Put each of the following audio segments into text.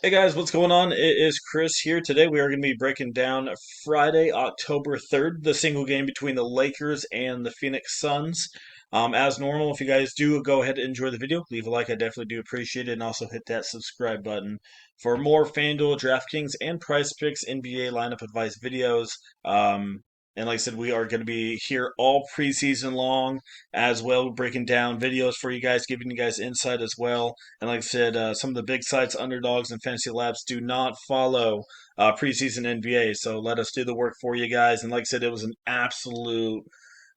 Hey guys, what's going on? It is Chris here. Today we are going to be breaking down Friday, October 3rd, the single game between the Lakers and the Phoenix Suns. As normal, if you guys do go ahead and enjoy the video, leave a like. I definitely do appreciate it. And also hit that subscribe button for more FanDuel, DraftKings, and Prize Picks NBA lineup advice videos. Um, and like I said, we are going to be here all preseason long as well, breaking down videos for you guys, giving you guys insight as well. And like I said, some of the big sites, underdogs, and fantasy labs do not follow preseason NBA. So let us do the work for you guys. And like I said, it was an absolute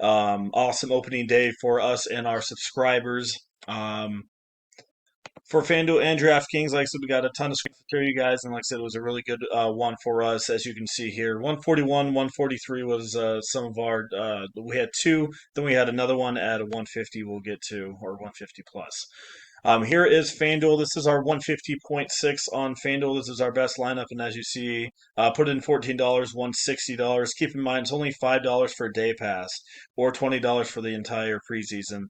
awesome opening day for us and our subscribers. For FanDuel and DraftKings, like I said, we got a ton of screens to show you guys, and like I said, it was a really good one for us, as you can see here. 141, 143 was some of our. We had two, then we had another one at a 150. We'll get to, or 150 plus. Here is FanDuel. This is our 150.6 on FanDuel. This is our best lineup, and as you see, put in $14, won $60. Keep in mind, it's only $5 for a day pass, or $20 for the entire preseason.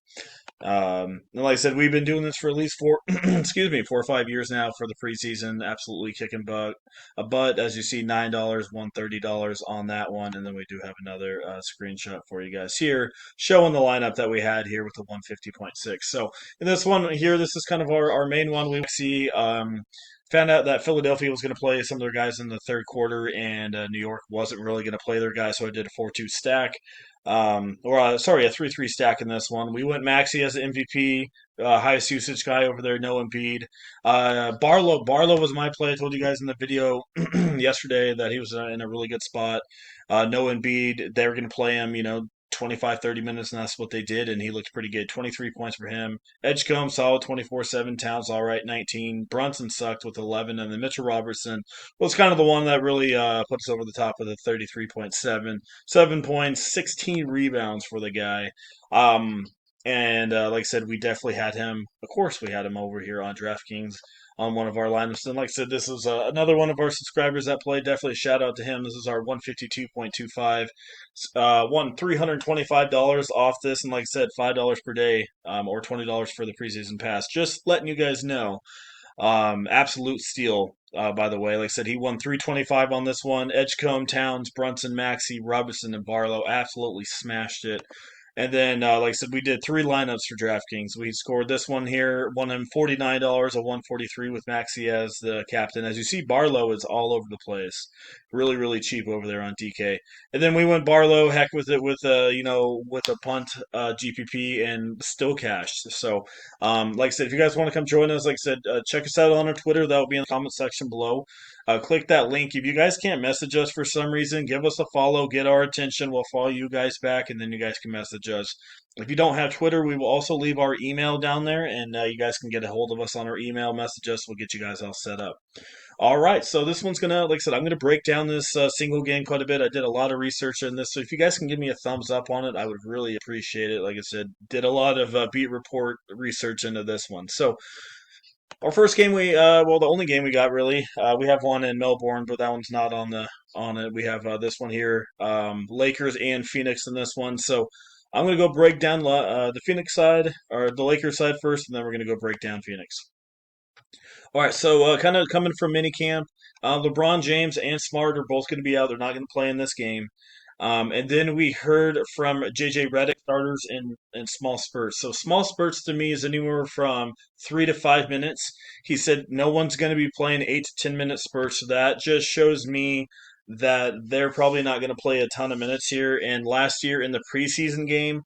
And like I said, we've been doing this for at least four, excuse me, 4 or 5 years now for the preseason. Absolutely kicking butt. As you see, $9, won $30 on that one, and then we do have another screenshot for you guys here showing the lineup that we had here with the 150.6. So in this one here, this is kind of our main one. We see. Found out that Philadelphia was going to play some of their guys in the third quarter, and New York wasn't really going to play their guys, so I did a 4-2 stack. Sorry, a 3-3 stack in this one. We went Maxi as the MVP, highest usage guy over there, no Embiid. Barlow was my play. I told you guys in the video yesterday that he was in a really good spot. No Embiid. They were going to play him, 25, 30 minutes, and that's what they did, and he looked pretty good. 23 points for him. Edgecombe, solid 24-7. Towns, all right, 19. Brunson sucked with 11, and then Mitchell Robertson was kind of the one that really put us over the top with a 33.7. 7 points, 16 rebounds for the guy. And like I said, we definitely had him. Of course, we had him over here on DraftKings on one of our lineups. And like I said, this is another one of our subscribers that played. Definitely a shout out to him. This is our 152.25. Won $325 off this, and like I said, $5 per day, or $20 for the preseason pass. Just letting you guys know. Absolute steal, by the way. Like I said, he won 325 on this one. Edgecombe, Towns, Brunson, Maxey, Robinson, and Barlow absolutely smashed it. And then, like I said, we did three lineups for DraftKings. We scored this one here, won him $49, a 143 with Maxey as the captain. As you see, Barlow is all over the place. Really, really cheap over there on DK. And then we went Barlow, heck with it, with with a punt GPP and still cashed. So like I said, if you guys want to come join us, like I said, check us out on our Twitter. That will be in the comment section below. Click that link. If you guys can't message us for some reason, give us a follow, get our attention. We'll follow you guys back, and then you guys can message us. If you don't have Twitter, we will also leave our email down there, and you guys can get a hold of us on our email, message us. We'll get you guys all set up. All right, so this one's gonna, like I said, I'm gonna break down this single game quite a bit. I did a lot of research on this, so if you guys can give me a thumbs up on it, I would really appreciate it. Like I said, did a lot of beat report research into this one. So our first game, the only game we got really, we have one in Melbourne, but that one's not on it. We have this one here, Lakers and Phoenix in this one. So I'm gonna go break down the Phoenix side or the Lakers side first, and then we're gonna go break down Phoenix. All right, so kind of coming from minicamp, LeBron James and Smart are both going to be out. They're not going to play in this game. And then we heard from JJ Redick starters in small spurts. So small spurts to me is anywhere from 3 to 5 minutes. He said no one's going to be playing 8 to 10 minute spurts. So that just shows me that they're probably not going to play a ton of minutes here. And last year in the preseason game,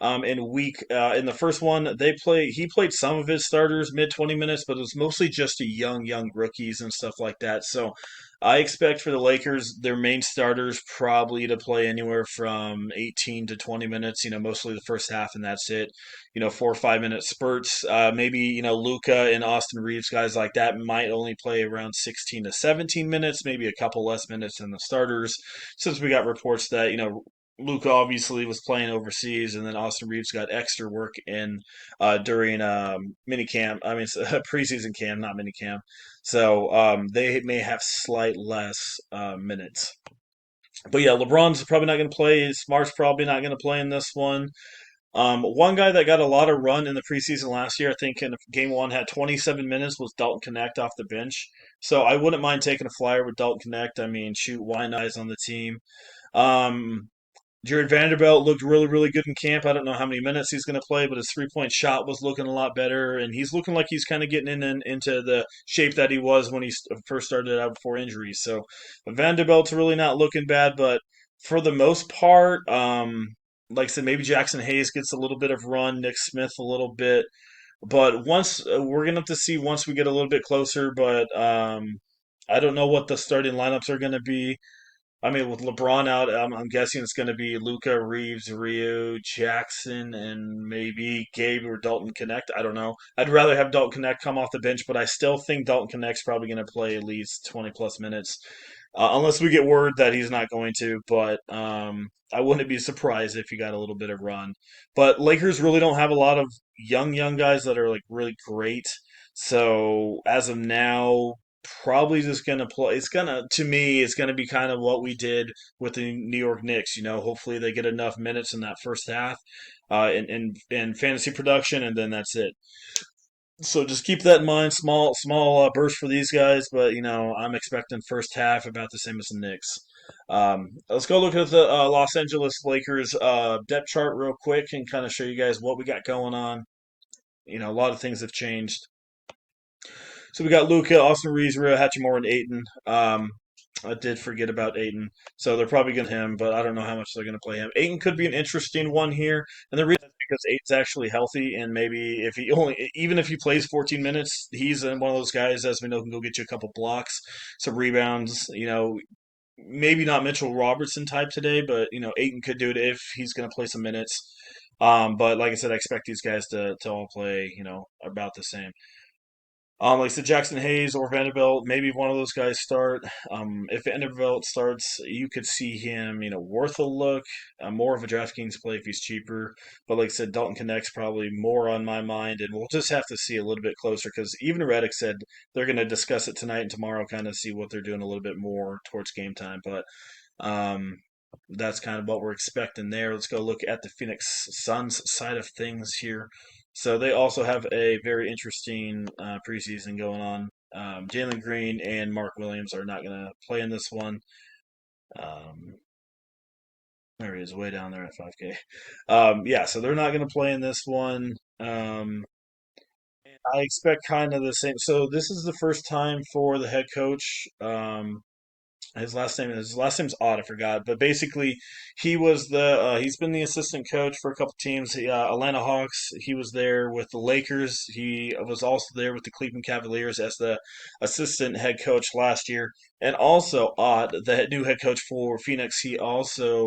in the first one he played some of his starters mid 20 minutes, but it was mostly just a young rookies and stuff like that. So I expect for the Lakers their main starters probably to play anywhere from 18 to 20 minutes, mostly the first half, and that's it. 4 or 5 minute spurts. Maybe, Luca and Austin Reeves, guys like that, might only play around 16 to 17 minutes, maybe a couple less minutes than the starters, since we got reports that, Luca obviously was playing overseas, and then Austin Reeves got extra work in during mini camp. I mean, preseason camp, not mini camp. So they may have slight less minutes. But yeah, LeBron's probably not going to play. Smart's probably not going to play in this one. One guy that got a lot of run in the preseason last year, I think in game one had 27 minutes, was Dalton Connect off the bench. So I wouldn't mind taking a flyer with Dalton Connect. I mean, shoot, why not? He's on the team. Um, Jared Vanderbilt looked really, really good in camp. I don't know how many minutes he's going to play, but his 3-point shot was looking a lot better, and he's looking like he's kind of getting into the shape that he was when he first started out before injuries. So Vanderbilt's really not looking bad, but for the most part, like I said, maybe Jackson Hayes gets a little bit of run, Nick Smith a little bit, but once we're gonna have to see once we get a little bit closer. But I don't know what the starting lineups are going to be. I mean, with LeBron out, I'm guessing it's going to be Luca, Reeves, Rio, Jackson, and maybe Gabe or Dalton Connect. I don't know. I'd rather have Dalton Connect come off the bench, but I still think Dalton Connect's probably going to play at least 20 plus minutes, unless we get word that he's not going to. But I wouldn't be surprised if he got a little bit of run. But Lakers really don't have a lot of young guys that are like really great. So as of now, probably just gonna play. It's gonna, to me, it's gonna be kind of what we did with the New York Knicks. Hopefully they get enough minutes in that first half, in fantasy production, and then that's it. So just keep that in mind. Small burst for these guys, but I'm expecting first half about the same as the Knicks. Let's go look at the Los Angeles Lakers depth chart real quick and kind of show you guys what we got going on. A lot of things have changed. So we got Luca, Austin Reeves, Rhea Hachimura, and Aiton. I did forget about Aiton, so they're probably going to him, but I don't know how much they're going to play him. Aiton could be an interesting one here, and the reason is because Aiton's actually healthy, and maybe if he only, even if he plays 14 minutes, he's one of those guys, as we know, can go get you a couple blocks, some rebounds. Maybe not Mitchell Robertson type today, but Aiton could do it if he's going to play some minutes. But like I said, I expect these guys to all play, about the same. Like I said, Jackson Hayes or Vanderbilt, maybe one of those guys start. If Vanderbilt starts, you could see him, worth a look. More of a DraftKings play if he's cheaper. But like I said, Dalton Connect's probably more on my mind, and we'll just have to see a little bit closer because even Reddick said they're going to discuss it tonight and tomorrow, kind of see what they're doing a little bit more towards game time. But um, that's kind of what we're expecting there. Let's go look at the Phoenix Suns side of things here. So they also have a very interesting preseason going on. Jalen Green and Mark Williams are not going to play in this one. Um, there he is, way down there at 5K. Yeah, so they're not going to play in this one. I expect kind of the same. So this is the first time for the head coach. His last name's odd. I forgot, but basically, he's been the assistant coach for a couple teams. Atlanta Hawks. He was there with the Lakers. He was also there with the Cleveland Cavaliers as the assistant head coach last year. And also, Ott, the new head coach for Phoenix, he also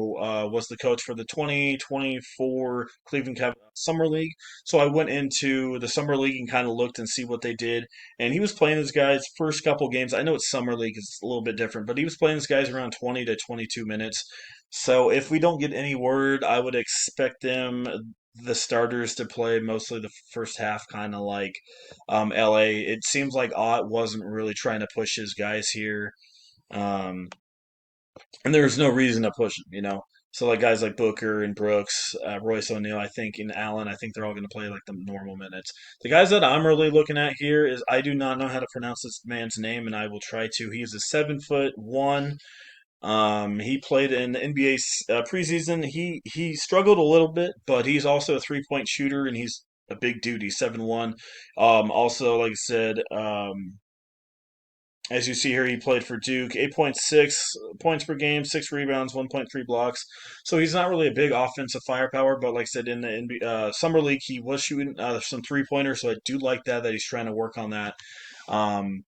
was the coach for the 2024 Cleveland Cavaliers Summer League. So I went into the Summer League and kind of looked and see what they did. And he was playing those guys first couple games. I know it's Summer League, it's a little bit different, but he was playing those guys around 20 to 22 minutes. So if we don't get any word, I would expect the starters to play mostly the first half, kind of like LA. It seems like Ott wasn't really trying to push his guys here. Um, and there's no reason to push him. So like guys like Booker and Brooks, Royce O'Neal, I think, and Allen, I think they're all going to play like the normal minutes. The guys that I'm really looking at here is I do not know how to pronounce this man's name, and I will try to. He's a 7'1". He played in the NBA preseason. He struggled a little bit, but he's also a 3-point shooter, and he's a big dude. He's 7'1". Also, like I said, as you see here, he played for Duke, 8.6 points per game, 6 rebounds, 1.3 blocks. So he's not really a big offensive firepower, but like I said, in the summer league, he was shooting some 3-pointers. So I do like that he's trying to work on that. Um,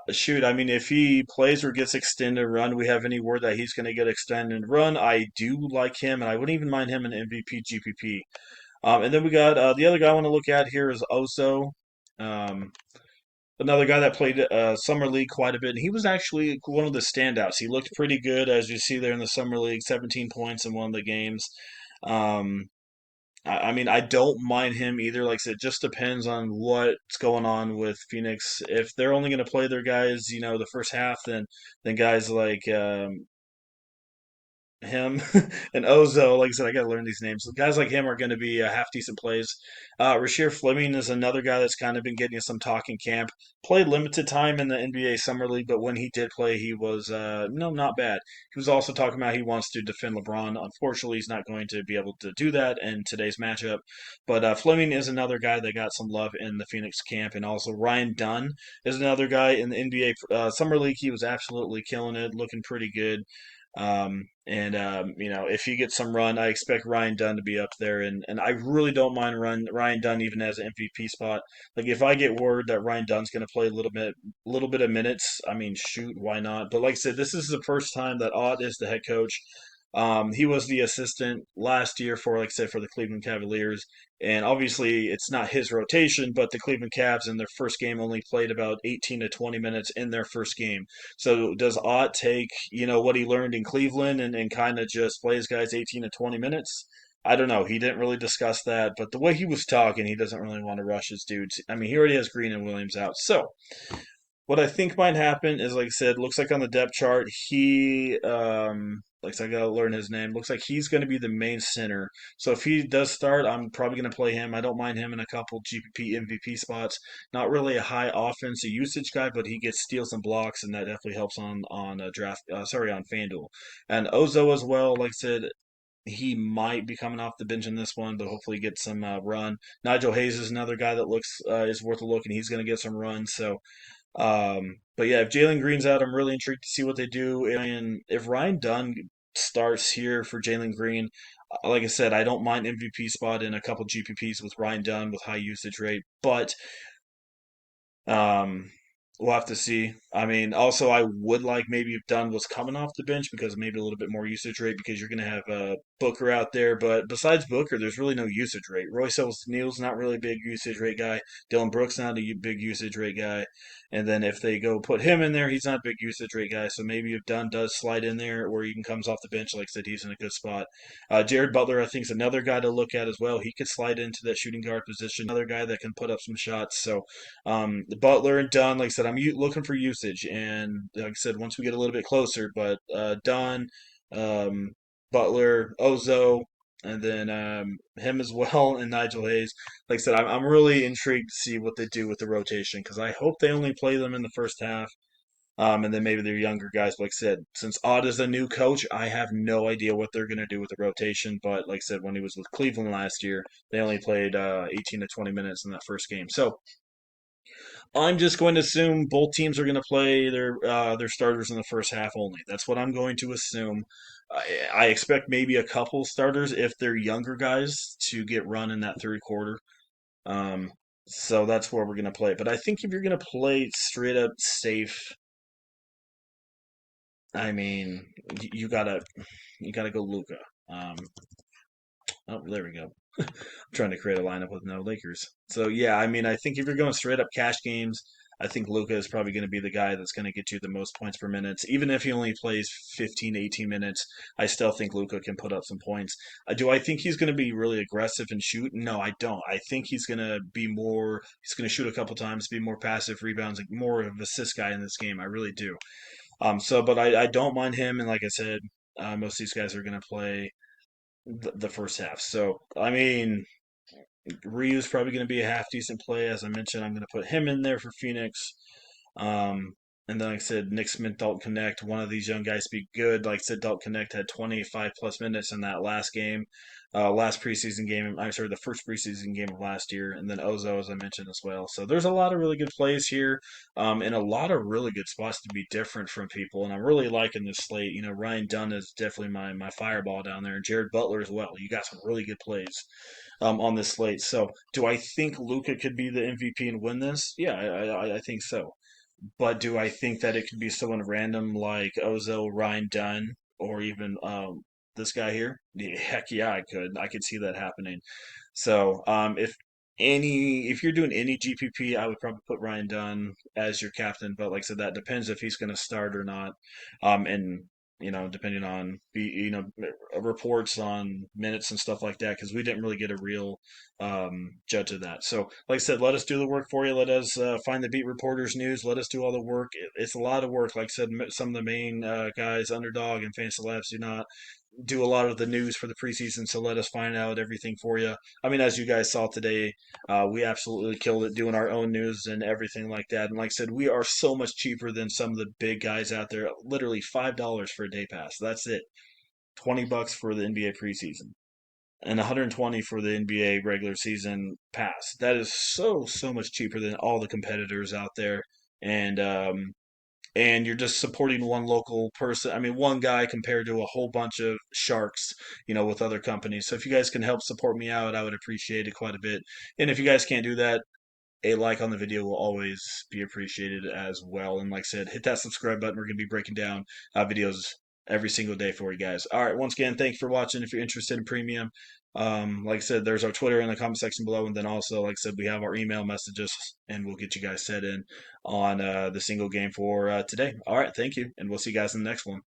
Shoot, I mean, if he plays or gets extended run, we have any word that he's going to get extended run. I do like him, and I wouldn't even mind him in MVP GPP. And then we got the other guy I want to look at here is Oso. Um, Another guy that played summer league quite a bit, and he was actually one of the standouts. He looked pretty good, as you see there in the summer league, 17 points in one of the games. Um, I mean, I don't mind him either. Like I said, it just depends on what's going on with Phoenix. If they're only going to play their guys, the first half, then guys like him and Ozo. Like I said, I got to learn these names. Guys like him are going to be half decent plays. Rasheer Fleming is another guy that's kind of been getting some talk in camp. Played limited time in the NBA Summer League, but when he did play, he was no, not bad. He was also talking about he wants to defend LeBron. Unfortunately, he's not going to be able to do that in today's matchup. But Fleming is another guy that got some love in the Phoenix camp, and also Ryan Dunn is another guy in the NBA Summer League. He was absolutely killing it, looking pretty good. If he gets some run, I expect Ryan Dunn to be up there, and I really don't mind Ryan Dunn even as an MVP spot. Like if I get word that Ryan Dunn's going to play little bit of minutes, I mean, shoot, why not? But like I said, this is the first time that Ott is the head coach. He was the assistant last year for, like I said, for the Cleveland Cavaliers, and obviously it's not his rotation, but the Cleveland Cavs in their first game only played about 18 to 20 minutes in their first game. So does Ott take, what he learned in Cleveland and kind of just play his guys 18 to 20 minutes? I don't know. He didn't really discuss that, but the way he was talking, he doesn't really want to rush his dudes. I mean, he already has Green and Williams out. So what I think might happen is, like I said, looks like on the depth chart, like I said, I gotta learn his name. Looks like he's going to be the main center. So if he does start, I'm probably going to play him. I don't mind him in a couple GPP MVP spots. Not really a high offensive usage guy, but he gets steals and blocks, and that definitely helps on a draft. On Fanduel, and Ozo as well. Like I said, he might be coming off the bench in this one, but hopefully get some run. Nigel Hayes is another guy that looks is worth a look, and he's going to get some run. But yeah, if Jalen Green's out, I'm really intrigued to see what they do. And if Ryan Dunn starts here for Jalen Green, like I said, I don't mind MVP spot in a couple GPPs with Ryan Dunn with high usage rate, but um, we'll have to see. I mean, also, I would like maybe if Dunn was coming off the bench because maybe a little bit more usage rate because you're going to have Booker out there. But besides Booker, there's really no usage rate. Royce O'Neal's not really a big usage rate guy. Dylan Brooks not a big usage rate guy. And then if they go put him in there, he's not a big usage rate guy. So maybe if Dunn does slide in there or even comes off the bench, like I said, he's in a good spot. Jared Butler, I think, is another guy to look at as well. He could slide into that shooting guard position. Another guy that can put up some shots. So Butler and Dunn, like I said, I'm looking for usage, and like I said, once we get a little bit closer, but Dunn, um, Butler, Ozo, and then him as well, and Nigel Hayes. Like I said, I'm really intrigued to see what they do with the rotation because I hope they only play them in the first half. And then maybe they're younger guys. But like I said, since Odd is the new coach, I have no idea what they're going to do with the rotation. But like I said, when he was with Cleveland last year, they only played 18 to 20 minutes in that first game. So I'm just going to assume both teams are going to play their starters in the first half only. That's what I'm going to assume. I expect maybe a couple starters if they're younger guys to get run in that third quarter. Um, so that's where we're going to play. But I think if you're going to play straight up safe, I mean, you gotta go Luca. Um, oh, there we go. Trying to create a lineup with no Lakers. So yeah, I mean, I think if you're going straight up cash games, I think Luca is probably going to be the guy that's going to get you the most points per minute. Even if he only plays 15 to 18 minutes, I still think Luca can put up some points. Do I think he's going to be really aggressive and shoot? No, I don't. I think he's going to be more. He's going to shoot a couple times, be more passive rebounds, like more of an assist guy in this game. I really do. But I don't mind him, and like I said, most of these guys are going to play the first half. So I mean, Ryu's probably going to be a half decent play. As I mentioned, I'm going to put him in there for Phoenix. Um, and then, like I said, Nick Smith, Dalton Connect, one of these young guys be good. Like I said, Dalton Connect had 25 plus minutes in that last game, last preseason game. I'm sorry, the first preseason game of last year. And then Ozo, as I mentioned as well. So there's a lot of really good plays here, and a lot of really good spots to be different from people. And I'm really liking this slate. Ryan Dunn is definitely my fireball down there, and Jared Butler as well. You got some really good plays on this slate. So, do I think Luca could be the MVP and win this? Yeah, I think so. But do I think that it could be someone random like Ozo, Ryan Dunn, or even this guy here? Yeah, heck yeah, I could. I could see that happening. So if you're doing any GPP, I would probably put Ryan Dunn as your captain. But like I said, that depends if he's going to start or not. And depending on reports on minutes and stuff like that, because we didn't really get a real judge of that. So, like I said, let us do the work for you. Let us find the beat reporters news. Let us do all the work. It's a lot of work. Like I said, some of the main guys, Underdog and Fantasy Labs, do not. do a lot of the news for the preseason, so let us find out everything for you. I mean, as you guys saw today, we absolutely killed it doing our own news and everything like that. And like I said, we are so much cheaper than some of the big guys out there. Literally $5 for a day pass. That's it. $20 for the NBA preseason and 120 for the NBA regular season pass. That is so much cheaper than all the competitors out there. And and you're just supporting one local person. I mean, one guy compared to a whole bunch of sharks, with other companies. So if you guys can help support me out, I would appreciate it quite a bit. And if you guys can't do that, a like on the video will always be appreciated as well. And like I said, hit that subscribe button. We're going to be breaking down videos every single day for you guys. All right, once again, thank you for watching. If you're interested in premium, like I said, there's our Twitter in the comment section below. And then also, like I said, we have our email messages and we'll get you guys set in on the single game for today. All right, thank you. And we'll see you guys in the next one.